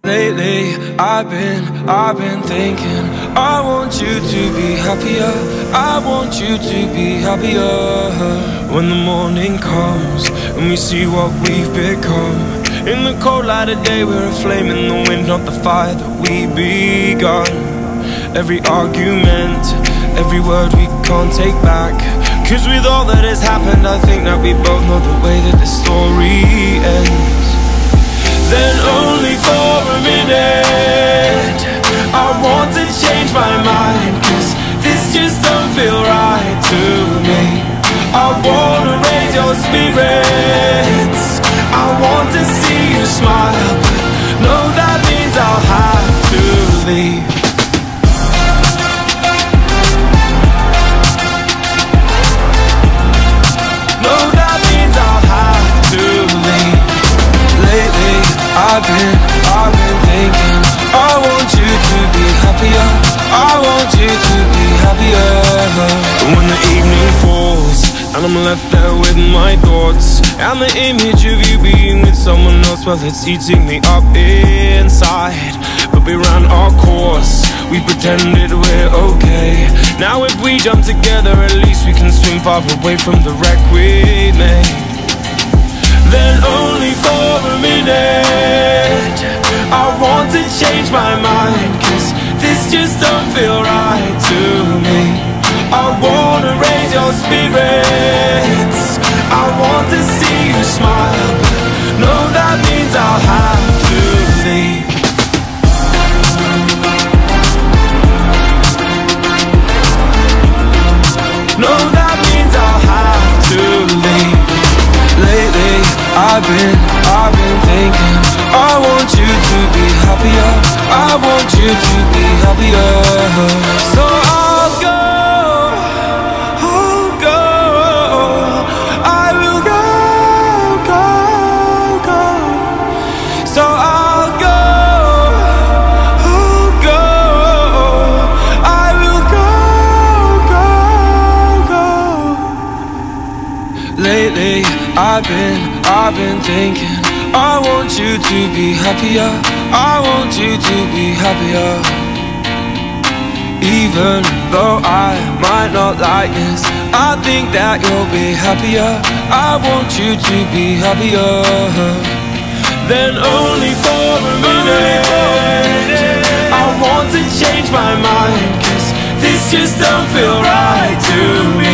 Lately, I've been thinking, I want you to be happier, I want you to be happier. When the morning comes, and we see what we've become. In the cold light of day, we're a flame in the wind, not the fire that we begun. Every argument, every word we can't take back. Cause with all that has happened, I think that we both know the way that the story ends. Then only for a minute, I want to change my mind, cause this just don't feel right to me. I wanna raise your spirits, I want to see you smile, but no, that means I'll have to leave. No, that means I'll have to leave. Lately, I've been thinking, I want you to be happier, I want you to be happier. And when the evening falls, and I'm left there with my thoughts, and the image of you being with someone else, well, it's eating me up inside. But we ran our course, we pretended we're okay. Now if we jump together, at least we can swim far away from the wreck we made. Then only for a minute, I want to change my mind, cause this just don't feel right to me. I wanna raise your spirits, I want to see you smile, but no, that means I'll have to leave. No, that means I'll have to leave. Lately, I've been thinking, I want you to be happier, I want you to be happier. So I'll go, I will go. So I'll go, I will go. Lately, I've been thinking, I want you to be happier, I want you to be happier. Even though I might not like this, I think that you'll be happier, I want you to be happier. Then only for a minute, I want to change my mind, cause this just don't feel right to me.